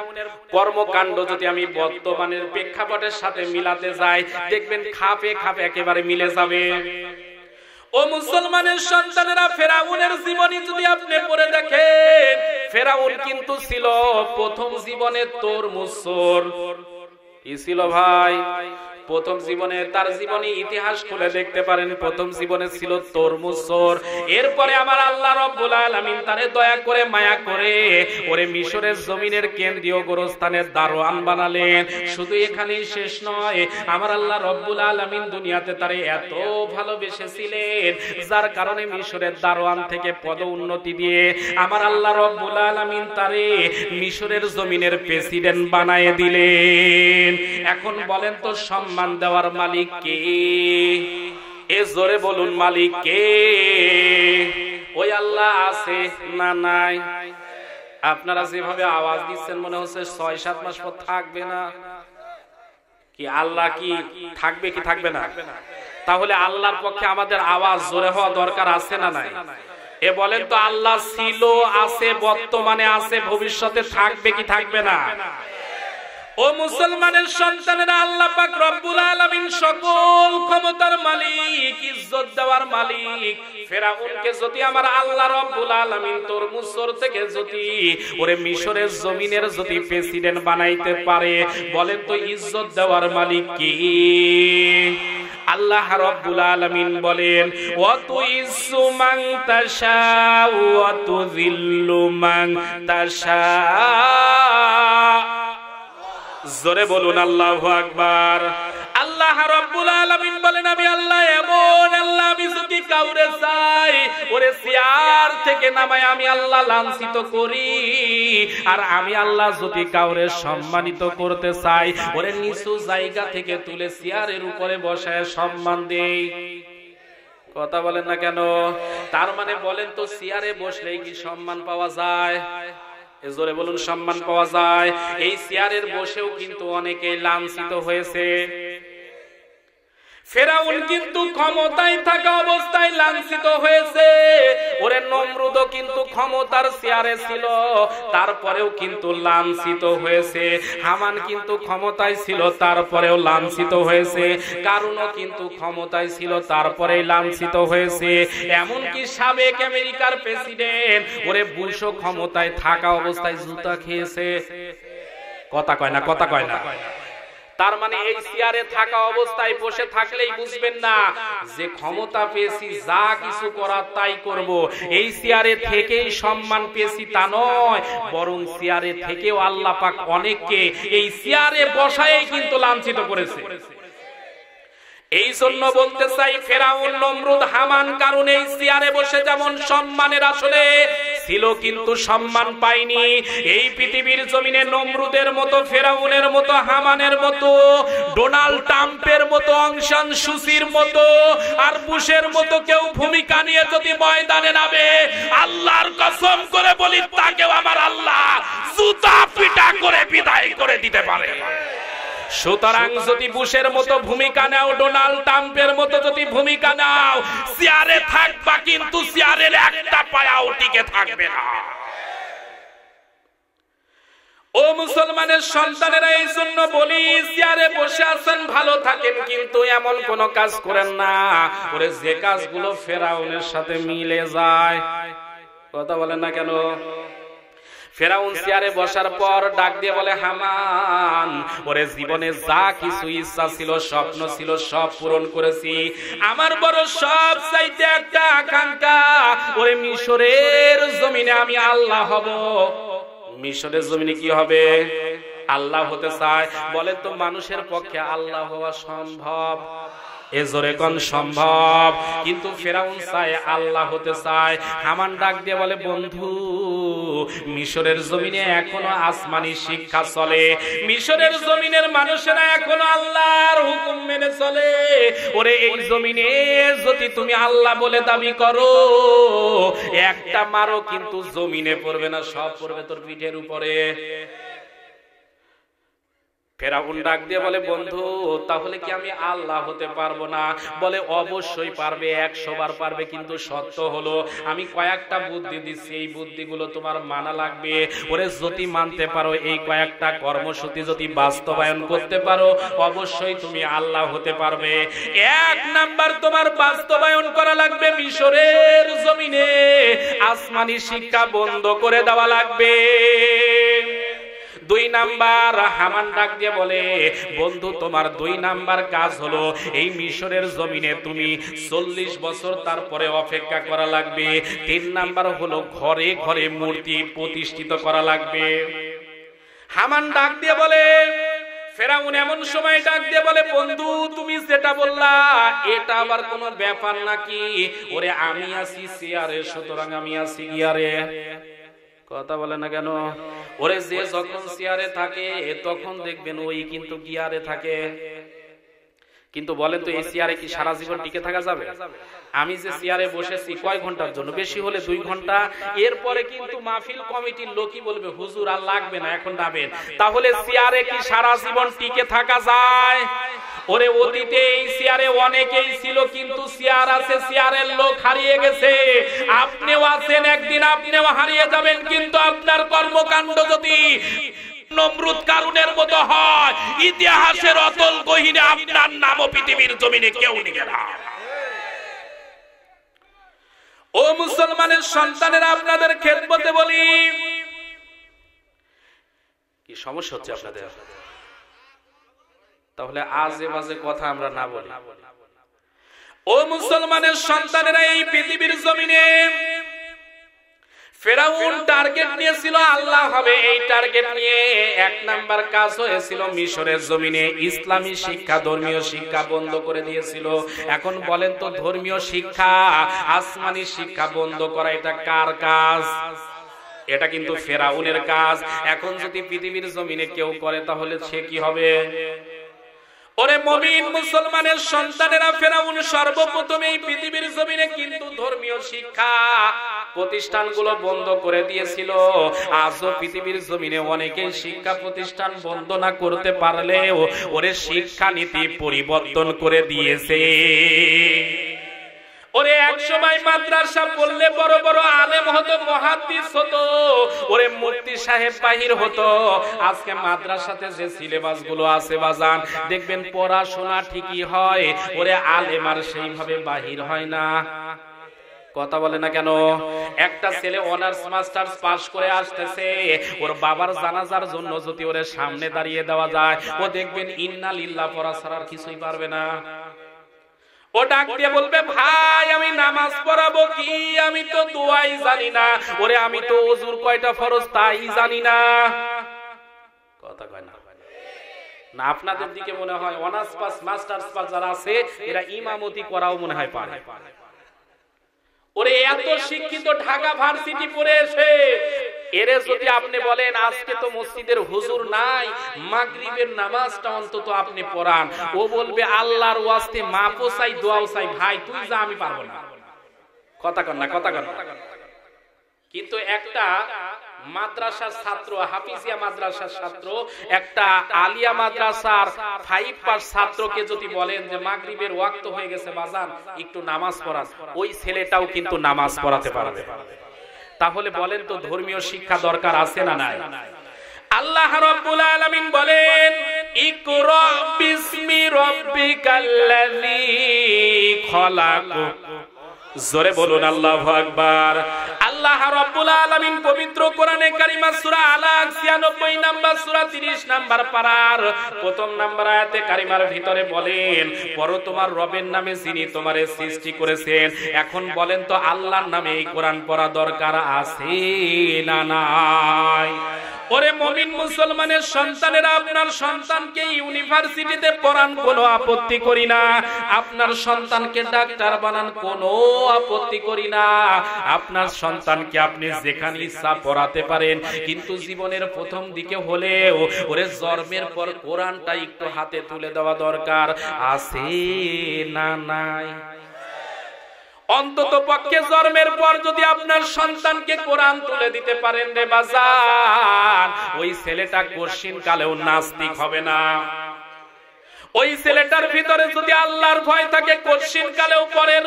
কর্মকাণ্ড যদি আমি বর্তমানের প্রেক্ষাপটের সাথে মিলাতে যাই দেখবেন খাপে খাপে একেবারে মিলে যাবে ও মুসলমানের সন্তানেরা ফেরাউনের জীবনী যদি আপনি পড়ে দেখেন ফেরাউন কিন্তু ছিল প্রথম জীবনে তরমুজর কি ছিল ভাই প্রথম জীবনে তার জীবনী ইতিহাস খুলে দেখতে পারেন প্রথম জীবনে ছিল তরমুজর এরপরে আমার আল্লাহ রাব্বুল আলামিন তারে দয়া করে মায়া করে ওরে মিশরের জমিনের কেন্দ্রীয় গোরস্থানের দারোয়ান বানালেন শুধু এখানেই শেষ নয় আমার আল্লাহ রাব্বুল আলামিন দুনিয়াতে তারে এত ভালোবেসেছিলেন যার কারণে মিশরের দারোয়ান থেকে পদোন্নতি দিয়ে আমার আল্লাহ রাব্বুল আলামিন তারে মিশরের জমিনের প্রেসিডেন্ট বানায় দিলেন এখন বলেন তো সম্মান দেওয়ার মালিক কে এ জোরে বলুন মালিক কে ওই আল্লাহ আছে না নাই আপনারা যেভাবে আওয়াজ দিচ্ছেন মনে হচ্ছে 6-7 মাস পর থাকবে না কি আল্লাহ কি থাকবে কি থাকবে না তাহলে আল্লাহর পক্ষে আমাদের আওয়াজ জোরে হওয়া দরকার আছে না নাই এ বলেন তো আল্লাহ ছিল আছে বর্তমানে আছে ভবিষ্যতে থাকবে কি থাকবে না ও মুসলমানের সন্তানেরা আল্লাহ পাক রব্বুল আলামিন সকল ক্ষমতার মালিক ইজ্জত দেওয়ার মালিক ফেরাউনকে যদি আমার আল্লাহ রব্বুল আলামিন তরমুজর থেকে যদি ওরে মিশরের জমিনের যদি প্রেসিডেন্ট বানাইতে পারে বলেন তো ইজ্জত দেওয়ার মালিক কি আল্লাহ রাব্বুল আলামিন বলেন ওয়া তুইজ্জু মান তাশা ওয়া তুযিল্লু মান তাশা জোরে বলুন আল্লাহু আকবার আল্লাহ আল্লাহ রাব্বুল আলামিন বলেন আমি আল্লাহ এমন আল্লাহ, আমি যদি কাউরে চাই ওরে চেয়ার থেকে নামায় আমি আল্লাহ লাঞ্ছিত করি, আর আমি আল্লাহ যদি কাউরে সম্মানিত করতে চাই ওরে নিচু জায়গা থেকে তুলে চেয়ারের উপরে বসায় সম্মান দেই। কথা বলেন না কেন? তার মানে বলেন তো চেয়ারে বসলেই কি সম্মান পাওয়া যায়? জোরে বলুন, সম্মান পাওয়া যায়। এই চেয়ারের বসেও কিন্তু অনেকে লাঞ্ছিত হয়েছে। ফেরাউন কিন্তু ক্ষমতায় থাকা অবস্থায় লাঞ্ছিত হয়েছে। ওরে নমরুদও কিন্তু ক্ষমতার চেয়ারে ছিল, তারপরেও কিন্তু লাঞ্ছিত হয়েছে। হামান কিন্তু ক্ষমতায় ছিল, তারপরেও লাঞ্ছিত হয়েছে। কারুনও কিন্তু ক্ষমতায় ছিল, তারপরেই লাঞ্ছিত হয়েছে। এমনকি সাবেক আমেরিকার প্রেসিডেন্ট ওরে বুশও ক্ষমতায় থাকা অবস্থায় জুতা খেয়েছে। কথা কয় না, কথা কয় না। তার মানে এই চেয়ারে থাকা অবস্থায় বসে থাকলেই বুঝবেন না যে ক্ষমতা পেয়েছি, যা কিছু করার তাই করব। এই চেয়ারে থেকেই সম্মান পেয়েছি তা নয়, বরং চেয়ারে থেকেও আল্লাহ পাক অনেককে এই চেয়ারে বসায় কিন্তু লাঞ্ছিত করেছে। এই জন্য বলতে চাই, ফেরাউন, নমরুদ, হামান কারণ এই চেয়ারে বসে যেমন সম্মানের আসলে ছিল কিন্তু সম্মান পায়নি। এই পৃথিবীর জমিনে নমরুদের মতো, ফেরাউনের মতো, হামানের মতো, ডোনাল্ড ট্রাম্পের মতো, অং সান সুচির মতো আর বুশের মতো কেউ ভূমিকা নিয়ে যদি ময়দানে নামে, আল্লাহর কসম করে বলি তাকেও আমার আল্লাহ জুতা পিটা করে বিদায় করে দিতে পারে। সুতরাং যদি বুশের মতো ভূমিকা নাও, ডোনাল্ড ট্রাম্পের মতো যদি ভূমিকা নাও, চেয়ারে থাকবা কিন্তু চেয়ারের একটা পায়াও টিকে থাকবে না। ও মুসলমানের সন্তানেরা, এই জন্য বলি চেয়ারে বসে আছেন ভালো থাকেন, কিন্তু এমন কোন কাজ করেন না ওরে যে কাজগুলো ফেরাউনের সাথে মিলে যায়। কথা বলেন না কেন? ফেরাউন চেয়ারে বসার পর ডাক দিয়ে বলে, হামান, ওরে জীবনে যা কিছু ইচ্ছা ছিল, স্বপ্ন ছিল, সব পূরণ করেছি। আমার বড় সব চাইতে একটা আকাঙ্ক্ষা, ওরে মিশরের জমিনে আমি আল্লাহ হব। মিশরের জমিনে কি হবে? আল্লাহ হতে চায়। বলে তো মানুষের পক্ষে আল্লাহ হওয়া সম্ভব? এ জোরে কোন সম্ভব? কিন্তু ফেরাউন চায়, আল্লাহ হতে চায়। হামান ডাক দিয়ে বলে, বন্ধু, মিশরের জমিনে এখনো আসমানি শিক্ষা চলে, মিশরের জমিনের মানুষেরা এখনো আল্লাহর হুকুম মেনে চলে। ওরে এই জমিনে যদি তুমি আল্লাহ বলে দাবি করো, একটা মারো কিন্তু জমিনে পড়বে না, সব পড়বে তোর পিঠের উপরে। ফেরাউন ডাক দিয়ে বলে, বন্ধু, তাহলে কি আমি আল্লাহ হতে পারবো না? বলে, অবশ্যই পারবে, 100 বার পারবে, কিন্তু সত্য হলো আমি কয়েকটা বুদ্ধি দিচ্ছি, এই বুদ্ধিগুলো তোমার মানা লাগবে। ওরে যদি মানতে পারো, এই কয়েকটা কর্মসূচি যদি বাস্তবায়ন করতে পারো, অবশ্যই তুমি আল্লাহ হতে পারবে। 1 নাম্বার তোমার বাস্তবায়ন করা লাগবে, মিশরের জমিনে আসমানি শিক্ষা বন্ধ করে দেওয়া লাগবে। 2 নাম্বার, হামান ডাক দিয়ে বলে, বন্ধু, তোমার 2 নাম্বার কাজ হলো এই মিশরের জমিনে তুমি 40 বছর তারপরে অপেক্ষা করা লাগবে। 3 নাম্বার হলো ঘরে ঘরে মূর্তি প্রতিষ্ঠিত করা লাগবে। হামান ডাক দিয়ে বলে, ফেরাউন এমন সময় ডাক দিয়ে বলে, বন্ধু, তুমি যেটা বললা এটা আবার কোনো ব্যাপার নাকি? ওরে আমি আছি চেয়ারে, সুতরাং আমি আছি গিয়ারে। কথা বলে না কেন? ওরে যে যখন চেয়ারে থাকে তখন দেখবেন ওই কিন্তু গিয়ারে থাকে। কিন্তু বলেন তো, এই চেয়ারে কি সারা জীবন টিকে থাকা যাবে? আমি যে চেয়ারে বসেছি কয় ঘন্টার জন্য? বেশি হলে 2 ঘন্টা। এরপরে কিন্তু মাহফিল কমিটির লোকই বলবে, হুজুর আর লাগবে না, এখন যাবেন। তাহলে চেয়ারে কি সারা জীবন টিকে থাকা যায়? ওরে অতীতে এই চেয়ারে অনেকেই ছিল, কিন্তু চেয়ার আছে, চেয়ারের লোক হারিয়ে গেছে। আপনিও আছেন, একদিন আপনিও হারিয়ে যাবেন। কিন্তু আপনার কর্মকাণ্ড যদি নমরুদ কারুনের মতো হয়, ইতিহাসের অতল গহীনে আপনার নামও পৃথিবীর জমিনে কেউ নিবে না। ও মুসলমানের সন্তানেরা, আপনাদের খেদমতে বলি, কি সমস্যা হচ্ছে আপনাদের? তাহলে আজে বাজে কথা আমরা না বলি। ও মুসলমানের সন্তানেরা, এই পৃথিবীর জমিনে ফেরাউন টার্গেট নিয়েছিল আল্লাহ হবে, এই টার্গেট নিয়ে এক নাম্বার কাজ হয়েছিল মিশরের জমিনে ইসলামী শিক্ষা, ধর্মীয় শিক্ষা বন্ধ করে দিয়েছিল। এখন বলেন তো, ধর্মীয় শিক্ষা, আসমানি শিক্ষা বন্ধ করা এটা কার কাজ? এটা কিন্তু ফেরাউনের কাজ। এখন যদি পৃথিবীর জমিনে কেউ করে তাহলে সে কি হবে? ওরে মুমিন মুসলমানের সন্তানেরা, ফেরাউন সর্বপ্রথম এই পৃথিবীর জমিনে কিন্তু ধর্মীয় শিক্ষা প্রতিষ্ঠানগুলো বন্ধ করে দিয়েছিল। আজও পৃথিবীর জমিনে অনেকেই শিক্ষা প্রতিষ্ঠান বন্ধ না করতে পারলেও ওরে শিক্ষা নীতি পরিবর্তন করে দিয়েছে। ওরে এক সময় মাদ্রাসা পড়লে বড় বড় আলেম হতো, মুহাদ্দিস হতো, ওরে মুফতি সাহেব বাহির হতো। আজকে মাদ্রাসাতে যে সিলেবাস গুলো আছে বাজান, দেখবেন পড়াশোনা ঠিকই হয়, ওরে আলেম আর সেইভাবে বাহির হয় না। কথা বলে না কেন? একটা ছেলে অনার্স মাস্টার্স পাস করে আসতেছে, ওর বাবার জানাজার জন্য যদি ওরে সামনে দাঁড়িয়ে দেওয়া যায়, ও দেখবেন ইন্না লিল্লাহ পড়া ছাড়া কিছুই পারবে না। ও ডাক দিয়ে বলবে, ভাই আমি নামাজ পড়াবো কি, আমি তো দোয়াই জানি না, ওরে আমি তো ওযুর কয়টা ফরজ তাই জানি না। কথা কয় না? না আপনাদের দিকে মনে হয় অনার্স পাস মাস্টার্স পাস যারা আছে এরা ইমামতি করাও মনে হয় পারে। ওরে এত শিক্ষিত, ঢাকা ভার্সিটি পড়ে এসে এরে যদি আপনি বলেন আজকে তো মসজিদের হুজুর নাই, মাগরিবের নামাজটা অন্তত আপনি পড়ান, ও বলবে আল্লাহর ওয়াস্তে মাপও চাই, দোয়াও চাই, ভাই তুই যা, আমি পারবো না। কথা কর না? কথা কর না? কিন্তু একটা মাদ্রাসার ছাত্র, হাফিজিয়া মাদ্রাসার ছাত্র, একটা আলিয়া মাদ্রাসার 5 পাস ছাত্রকে যদি বলেন যে মাগরিবের ওয়াক্ত হয়ে গেছে বাজান একটু নামাজ পড়ান, ওই ছেলেটাও কিন্তু নামাজ পড়াতে পারবে। তাহলে বলেন তো ধর্মীয় শিক্ষা দরকার আছে না নাই? আল্লাহ রাব্বুল আলামিন বলেন, ইকরা বিসমি রাব্বিকাল্লাযী খলাক। জোরে বলুন আল্লাহু আকবার। আল্লাহ রাব্বুল আলামিন পবিত্র কোরআনে কারিমা সূরা আলাক 96 নাম্বার সূরা 30 নাম্বার পারার প্রথম নাম্বার আয়াতে কারিমার ভিতরে বলেন, পড়ো তোমার রবের নামে যিনি তোমারে সৃষ্টি করেছেন। এখন বলেন তো আল্লাহর নামে এই কোরআন পড়া দরকার আছে না নাই? ওরে মুমিন মুসলমানের সন্তানেরা, আপনার সন্তানকে ইউনিভার্সিটিতে পড়ান, কোনো আপত্তি করি না। আপনার সন্তানকে ডাক্তার বানান, কোনো আপত্তি করি না। আপনার সন্তানকে আপনি যেখানে ইচ্ছা পড়াতে পারেন, কিন্তু জীবনের প্রথম দিকে হলেও ওরে জন্মের পর কোরআনটা একটু হাতে তুলে দেওয়া দরকার আছে না নাই? অন্তত পক্ষে জন্মের পর যদি আপনার সন্তানকে কোরআন তুলে দিতে পারেন রে বাজান, ওই ছেলেটা কঠিন কালেও নাস্তিক হবে না। ওই ছেলেটার ভিতরে যদি আল্লাহর ভয় থাকে, কঠিন কালেও পরের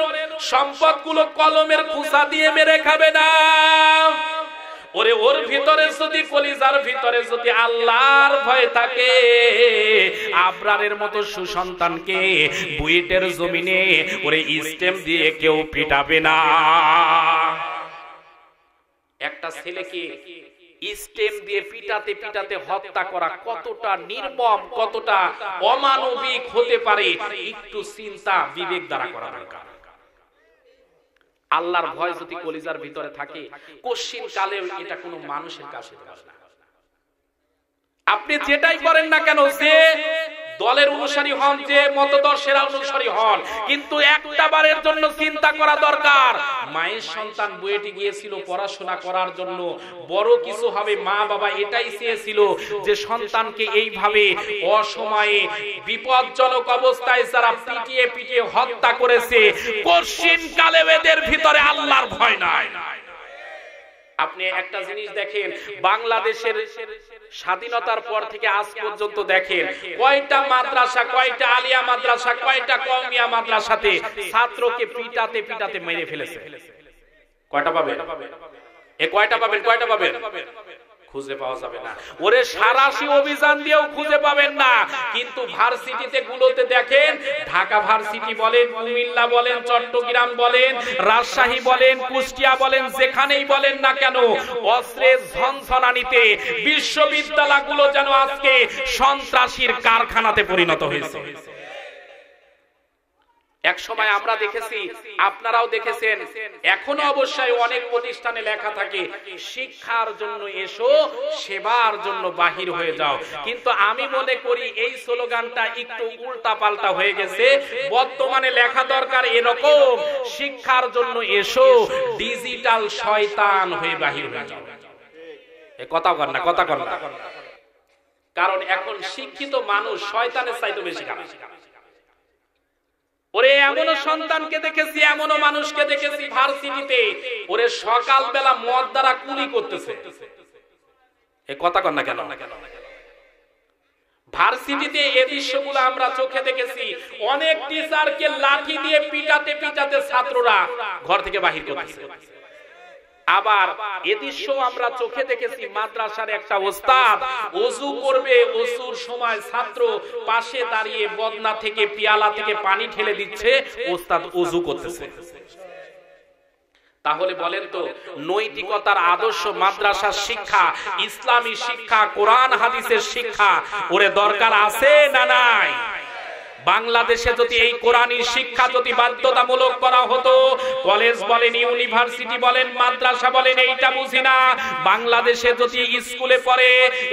সম্পদগুলো কলমের খুঁচা দিয়ে মেরে খাবে না। ওরে ওর ভিতরে যদি, কলিজার ভিতরে যদি আল্লাহর ভয় থাকে, আবরারের মতো সুসন্তানকে বুয়েটের জমিনে ওরে স্টেম দিয়ে কেউ পিটাবে না। একটা ছেলেকে স্টেম দিয়ে পিটাতে পিটাতে হত্যা করা কতটা নির্মম, কতটা অমানবিক হতে পারে, একটু চিন্তা বিবেক দ্বারা করা দরকার। আল্লাহর ভয় যদি কলিজার ভিতরে থাকে, কঠিন কালেও এটা কোনো মানুষের কাছে পারে না। আপনি যেটাই করেন না কেন, যে দলের অনুসারী হন, যে মতদর্শের অনুসারী হন, কিন্তু একটা বারের জন্য চিন্তা করা দরকার। মায়ের সন্তান বুয়েটে গিয়েছিল পড়াশোনা করার জন্য, বড় কিছু হবে, মা বাবা এটাই চেয়েছিল যে সন্তানকে এইভাবে অসময়ে বিপজ্জনক অবস্থায় যারা পিটিয়ে পিটিয়ে হত্যা করেছে, কঠিন কালে এদের ভিতরে আল্লাহর ভয় নাই। আপনি একটা জিনিস দেখেন, বাংলাদেশের স্বাধীনতার পর থেকে আজ পর্যন্ত দেখেন কয়টা মাদ্রাসা, কয়টা আলিয়া মাদ্রাসা, কয়টা কওমিয়া মাদ্রাসাতে ছাত্রকে পিটাতে পিটাতে মেরে ফেলেছে। কয়টা পাবেন? কয়টা পাবেন? কয়টা পাবেন? খুঁজে পাওয়া যাবে না। ওরে সারাশি অভিযান দিয়েও খুঁজে পাবেন না। কিন্তু ভার্সিটিতে গুলোতে দেখেন, ঢাকা ভার্সিটি বলেন, কুমিল্লা বলেন, চট্টগ্রাম বলেন, রাজশাহী বলেন, কুষ্টিয়া বলেন, যেখানেই বলেন না কেন, অস্ত্রের ঝনঝনানিতে বিশ্ববিদ্যালয়গুলো যেন আজকে সন্ত্রাসীর কারখানাতে পরিণত হয়েছে। এক সময় আমরা দেখেছি, আপনারাও দেখেছেন, এখনো অবশ্যই অনেক প্রতিষ্ঠানে লেখা থাকে শিক্ষার জন্য এসো, সেবার জন্য বাহির হয়ে যাও। কিন্তু আমি মনে করি এই স্লোগানটা একটু উল্টা পাল্টা হয়ে গেছে। বর্তমানে লেখা দরকার এরকম, শিক্ষার জন্য এসো, ডিজিটাল শয়তান হয়ে বাহির হয়ে যাও। কথা কর না, কথা কর না। কারণ এখন শিক্ষিত মানুষ শয়তানের চাইতে বেশি খারাপ। ওরে এমনও সন্তানকে দেখেছি, এমনও মানুষকে দেখেছি ভার্সিটিতে, ওরে সকালবেলা মদ দ্বারা কুলি করতেছে। এ কথা কর না কেন? ভার্সিটিতে এই দৃশ্যগুলো আমরা চোখে দেখেছি। অনেক টিচারকে লাঠি দিয়ে পিটাতে পিটাতে ছাত্ররা ঘর থেকে বাহির করতেছে। আবার এ দৃশ্য আমরা চোখে দেখেছি, মাদ্রাসার একটা ওস্তাদ ওযু করবে, ওযুর সময় ছাত্র পাশে দাঁড়িয়ে বদনা থেকে পিয়ালা থেকে পানি ঢেলে দিচ্ছে, ওস্তাদ ওযু করতেছে। তাহলে বলেন তো, নৈতিকতার আদর্শ, মাদ্রাসার শিক্ষা, ইসলামী শিক্ষা, কোরআন হাদিসের শিক্ষা ওরে দরকার আছে না নাই? বাংলাদেশে যদি এই কোরআনী শিক্ষা যদি বাধ্যতামূলক করা হতো, কলেজ বলেন, ইউনিভার্সিটি বলেন, মাদ্রাসা বলেন, এইটা বুঝি না, বাংলাদেশে যদি স্কুলে পড়ে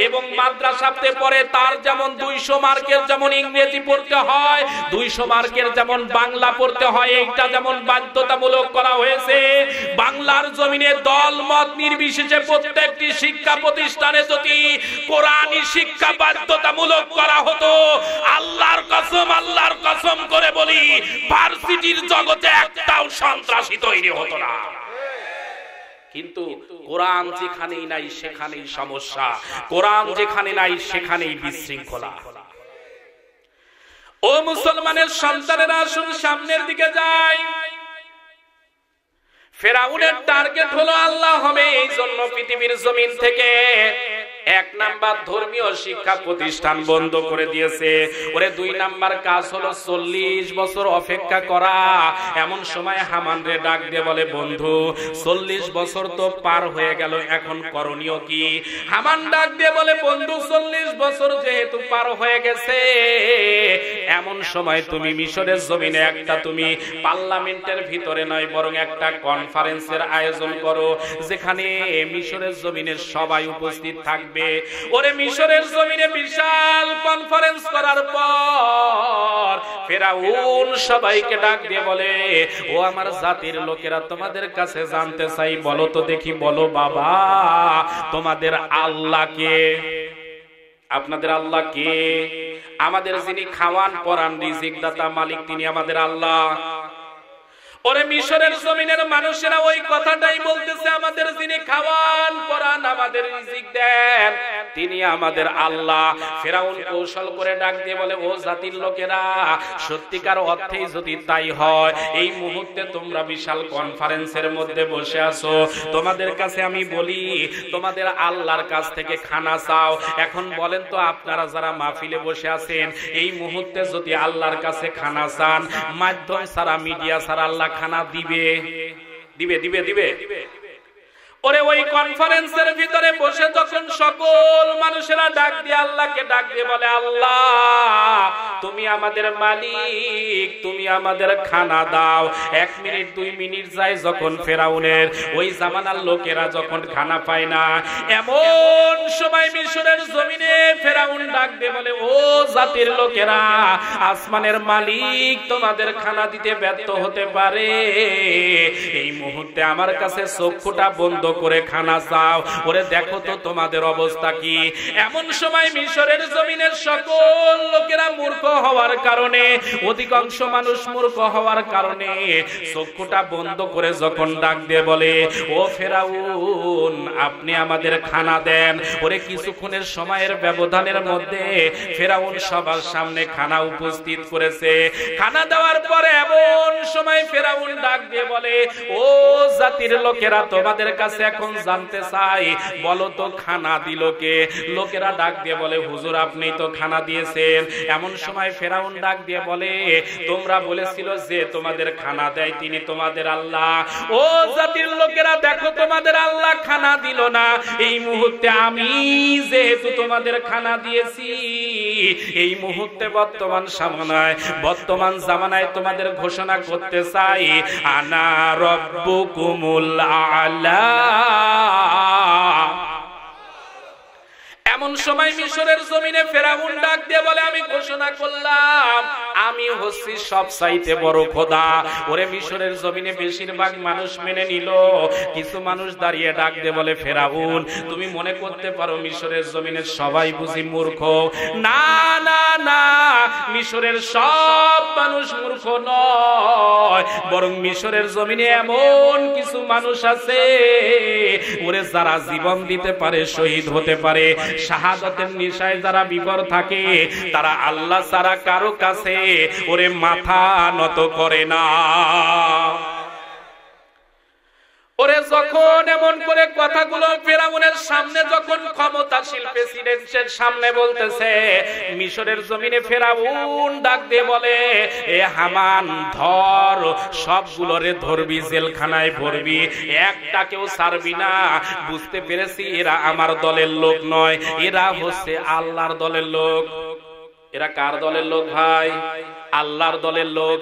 এবং মাদ্রাসাতে পড়ে তার যেমন 200 মার্কের যেমন ইংরেজি পড়তে হয়, 200 মার্কের যেমন বাংলা পড়তে হয়, এইটা যেমন বাধ্যতামূলক করা হয়েছে, বাংলার জমিনে দল মত নির্বিশেষে প্রত্যেকটি শিক্ষা প্রতিষ্ঠানে যদি কোরআনী শিক্ষা বাধ্যতামূলক করা হতো, আল্লাহর কসম করে বলি, ভার্সিটির জগতে একটাও সন্ত্রাসী তৈরি হতো না। কিন্তু কোরআন যেখানেই নাই সেখানেই সমস্যা, কোরআন যেখানে নাই সেখানেই বিশৃঙ্খলা। ও মুসলমানের সন্তানেরা, আসুন সামনের দিকে যাই। ফেরাউনের টার্গেট হলো আল্লাহ হবে, এই জন্য পৃথিবীর জমিন থেকে 1 নাম্বার ধর্মীয় শিক্ষা প্রতিষ্ঠান বন্ধ করে দিয়েছে। ওরে 2 নাম্বার কাজ হলো 40 বছর অপেক্ষা করা। এমন সময় হামান রে ডাক দিয়ে বলে, বন্ধু 40 বছর তো পার হয়ে গেল, এখন করণীয় কি? হামান ডাক দিয়ে বলে, বন্ধু 40 বছর যেহেতু পার হয়ে গেছে, এমন সময় তুমি মিশরের জমিনে একটা, তুমি পার্লামেন্টের ভিতরে নয় বরং একটা কনফারেন্সের আয়োজন করো, যেখানে মিশরের জমিনের সবাই উপস্থিত থাকবে। ওরে মিশরের জমিনে বিশাল কনফারেন্স করার পর ফেরাউন সবাইকে ডাক দিয়ে বলে, ও আমার জাতির লোকেরা, তোমাদের কাছে জানতে চাই, বলো তো দেখি, বলো বাবা, তোমাদের আল্লাহ কে? আপনাদের আল্লাহ কে? আমাদের যিনি খাওয়ান পরান রিজিক দাতা মালিক, তিনি আমাদের আল্লাহ। ওরে মিশরের জমিনের মানুষেরা ওই কথাটাই বলতেছে, আমাদের যিনি খাওয়ান পরান আমাদের রিজিক দেন তিনি আমাদের আল্লাহ। ফেরাউন কৌশল করে ডাক দিয়ে বলে, ও জাতির লোকেরা, সত্যিকার অর্থেই যদি তাই হয়, এই মুহূর্তে তোমরা বিশাল কনফারেন্সের মধ্যে বসে আছো, তোমাদের কাছে আমি বলি, তোমাদের আল্লাহর কাছ থেকে খানা চাও। এখন বলেন তো, আপনারা যারা মাহফিলে বসে আছেন, এই মুহূর্তে যদি আল্লাহর কাছে খানা চান, মাধ্যম ছাড়া, মিডিয়া ছাড়া আল্লাহ খানা দিবে? দিবে দিবে দিবে? ওরে ওই কনফারেন্সের ভিতরে বসে যখন সকল মানুষেরা ডাক দিয়ে আল্লাহকে ডাক দিয়ে বলে, আল্লাহ তুমি আমাদের মালিক, তুমি আমাদের খানা দাও। 1 মিনিট 2 মিনিট যায়, যখন ফেরাউনের ওই জামানার লোকেরা যখন খানা পায় না, এমন সময় মিশরের জমিনে ফেরাউন ডাক দিয়ে বলে, ও জাতির লোকেরা, আসমানের মালিক তোমাদের খানা দিতে ব্যর্থ হতে পারে, এই মুহূর্তে আমার কাছে চক্ষুটা বন্ধ করে খানা চাও। ওরে দেখো তো তোমাদের অবস্থা কি। এমন সময় মিশরের জমিনের সকল লোকেরা মূর্খ হওয়ার কারণে, অধিকাংশ মানুষ মূর্খ হওয়ার কারণে চক্ষুটা বন্ধ করে যখন ডাক দিয়ে বলে, ও ফেরাউন আপনি আমাদের খানা দেন। ওরে কিছুক্ষণের সময়ের ব্যবধানের মধ্যে ফেরাউন সবার সামনে খানা উপস্থিত করেছে। খানা দেওয়ার পরে এমন সময় ফেরাউন ডাক দিয়ে বলে, ও জাতির লোকেরা, তোমাদের কাছে এখন জানতে চাই, বলো তো খানা দিল কে? লোকেরা ডাক দিয়ে বলে, হুজুর আপনি তো খানা দিয়েছেন। এমন সময় ফেরাউন ডাক দিয়ে বলে, তোমরা বলেছিল যে তোমাদের খানা দেয় তিনি তোমাদের আল্লাহ। ও জাতির লোকেরা, দেখো তোমাদের আল্লাহ খানা দিল না, এই মুহূর্তে আমি যেহেতু তোমাদের খানা দিয়েছি, এই মুহূর্তে বর্তমান জামানায় তোমাদের ঘোষণা করতে চাই, আনা রব্বুকুমুল আ'লা। এমন সময় মিশরের জমিনে ফেরাউন ডাক দিয়ে বলে, আমি ঘোষণা করলাম আমি হচ্ছি সবচাইতে বড় খোদা। ওরে মিশরের জমিনে বেশিরভাগ মানুষ মেনে নিল, কিছু মানুষ দাঁড়িয়ে ডাক দিয়ে বলে, ফেরাউন তুমি মনে করতে পারো মিশরের জমিনে সবাই বুঝি মূর্খ? না না না, মিশরের সব মানুষ মূর্খ নয়, বরং মিশরের জমিনে এমন কিছু মানুষ আছে ওরে যারা জীবন দিতে পারে, শহীদ হতে পারে, শাহাদাতের নিশায় যারা বিভোর থাকে, তারা আল্লাহ ছাড়া কারো কাছে ওরে মাথা নত করে না। ওরে যখন এমন করে কথাগুলো ফেরাউনের সামনে, যখন ক্ষমতাশীল প্রেসিডেন্টের সামনে বলতেছে, মিশরের জমিনে ফেরাউন ডাক দিয়ে বলে, এ হামান ধর, সবগুলোরে ধরবি, জেলখানায় ভরবি, একটাকেও ছাড়বি না। বুঝতে পেরেছি এরা আমার দলের লোক নয়, এরা হচ্ছে আল্লাহর দলের লোক। এরা কার দলের লোক ভাই? আল্লাহর দলের লোক।